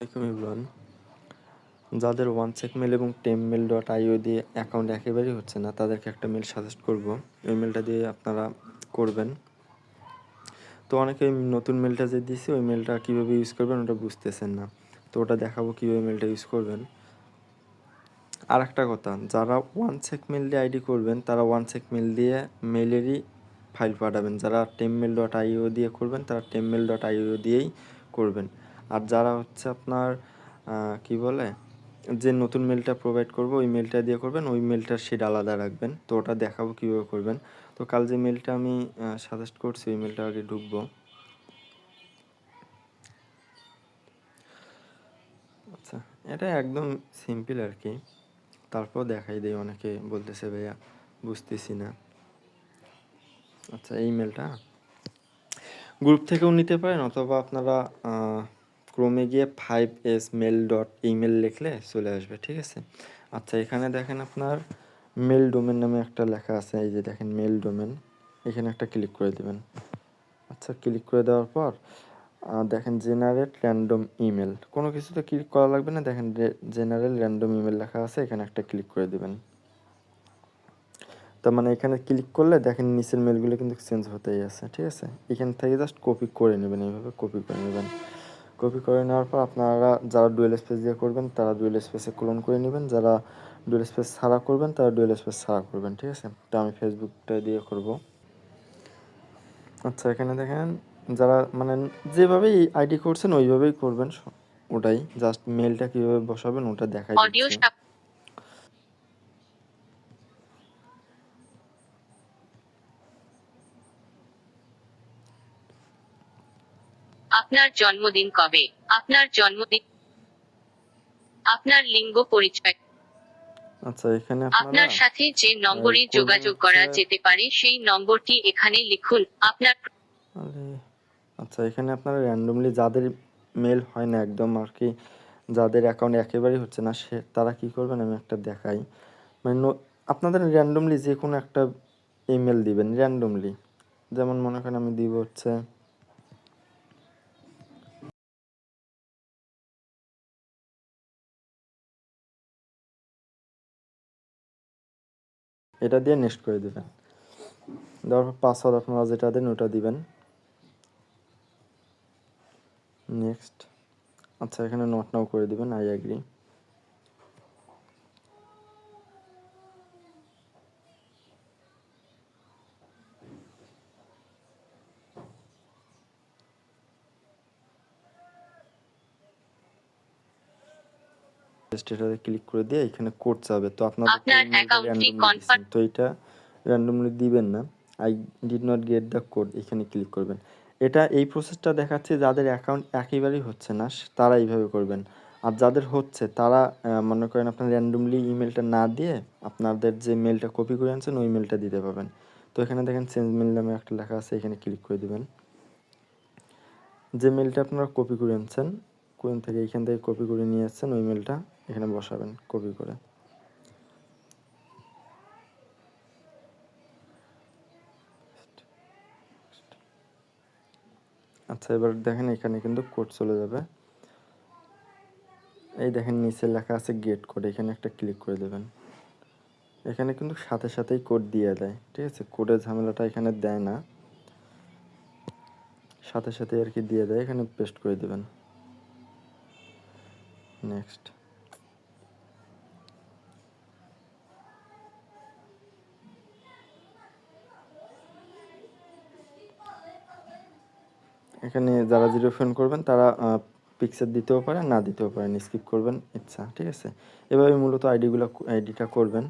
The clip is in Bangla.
এভরিওয়ান, যাদের ওয়ানচেক মেল এবং টেমমেল.io দিয়ে অ্যাকাউন্ট একেবারেই হচ্ছে না তাদেরকে একটা মেল সাজেস্ট করব। ওই মেলটা দিয়ে আপনারা করবেন। তো অনেকে নতুন মেলটা যে দিয়েছি ওই মেলটা কীভাবে ইউজ করবেন ওটা বুঝতেছেন না, তো ওটা দেখাবো কীভাবে মেলটা ইউজ করবেন। আর একটা কথা, যারা ওয়ানচেক মেল দিয়ে আইডি করবেন তারা ওয়ানচেক মেল দিয়ে মেলেরই ফাইল পাঠাবেন। যারা টেমমেল.io দিয়ে করবেন তারা টেমমেল.io দিয়েই করবেন। আর যারা হচ্ছে আপনার কি বলে যে নতুন মেলটা প্রোভাইড করবো ওই মেলটা দিয়ে করবেন, ওই মেলটার শেড আলাদা রাখবেন। তো ওটা দেখাবো কীভাবে করবেন। তো কাল যে মেলটা আমি সাজেস্ট করছি ওই মেলটা আগে ঢুকবো। আচ্ছা, এটা একদম সিম্পল আর কি, তারপর দেখাই দেয়। অনেকে বলতেছে ভাইয়া বুঝতেছি না। আচ্ছা, এই মেলটা গ্রুপ থেকেও নিতে পারেন, অথবা আপনারা ক্রোমে গিয়ে 5s mail.email লিখলে চলে আসবে, ঠিক আছে। আচ্ছা, এখানে দেখেন আপনার মেল ডোমেন নামে একটা লেখা আছে, এই যে দেখেন মেল ডোমেন, এখানে একটা ক্লিক করে দেবেন। আচ্ছা, ক্লিক করে দেওয়ার পর দেখেন জেনারেট র্যান্ডম ইমেল, কোনো কিছুতে ক্লিক করা লাগবে না। দেখেন জেনারেল র্যান্ডম ইমেল লেখা আছে, এখানে একটা ক্লিক করে দেবেন। তার মানে এখানে ক্লিক করলে দেখেন নিচের মেলগুলো কিন্তু চেঞ্জ হতেই আছে, ঠিক আছে। এখান থেকে জাস্ট কপি করে নেবেন, এইভাবে কপি করে নেবেন। কপি করে নেওয়ার পর আপনারা যারা ডুয়েল স্পেস দিয়ে করবেন তারা ডুয়েল স্পেসে ক্লোন করে নেবেন, যারা ডুয়েল স্পেস ছাড়া করবেন তারা ডুয়েল স্পেস ছাড়া করবেন, ঠিক আছে। তো আমি ফেসবুকটা দিয়ে করব। আচ্ছা, এখানে দেখেন যারা মানে যেভাবেই আইডি করছেন ওইভাবেই করবেন, ওটাই জাস্ট মেলটা কীভাবে বসাবেন ওটা দেখাই দিচ্ছি। আপনার জন্মদিন কবে? আপনার জন্মদিন, আপনার লিঙ্গ পরিচয়, আচ্ছা, এখানে আপনার সাথে যে নম্বরে যোগাযোগ করা যেতে পারে সেই নম্বরটি এখানে লিখুন। আপনার আচ্ছা, এখানে আপনারা র্যান্ডমলি যাদের মেল হয় না একদম আর কি, যাদের অ্যাকাউন্ট একেবারেই হচ্ছে না তারা কি করবেন আমি একটা দেখাই। মানে আপনাদের র্যান্ডমলি যে কোনো একটা ইমেল দিবেন র্যান্ডমলি। যেমন মনে করেন আমি দিব হচ্ছে এটা দিয়ে নেক্সট করে দেবেন। দেওয়ার পর পাসওয়ার্ড আপনারা যেটা দেন ওটা দিবেন, নেক্সট। আচ্ছা, এখানে নট নাও করে দিবেন, আই এগ্রি। এটাতে ক্লিক করে দিয়ে এখানে কোড চাবে, তো আপনাদের তো এটা র্যান্ডমলি দিবেন না। I did not get the code, এখানে ক্লিক করবেন। এটা এই প্রসেসটা দেখাচ্ছে যাদের অ্যাকাউন্ট একেবারেই হচ্ছে না তারা এইভাবে করবেন। আর যাদের হচ্ছে তারা মনে করেন আপনার র্যান্ডমলি ইমেলটা না দিয়ে আপনাদের যে মেলটা কপি করে আনছেন ওই মেলটা দিতে পারবেন। তো এখানে দেখেন চেঞ্জ মেল নামে একটা লেখা আছে, এখানে ক্লিক করে দেবেন। যে মেলটা আপনারা কপি করে আনছেন কোন থেকে, এইখান থেকে কপি করে নিয়ে আসছেন ওই মেলটা এখানে বসাবেন কপি করে। আচ্ছা, এবার দেখেন এখানে কিন্তু কোড চলে যাবে। এই দেখেন নিচে লেখা আছে গেট কোড, এখানে একটা ক্লিক করে দেবেন। এখানে কিন্তু সাথে সাথেই কোড দিয়ে দেয়, ঠিক আছে। কোডের ঝামেলাটা এখানে দেয় না, সাথে সাথে আর কি দিয়ে দেয়। এখানে পেস্ট করে দেবেন, নেক্সট। এখানে যারা জিরো ফোন করবেন তারা পিকচার দিতেও পারেন, না দিতেও পারেন, স্কিপ করবেন ইচ্ছা, ঠিক আছে। এভাবে মূলত আইডিটা করবেন।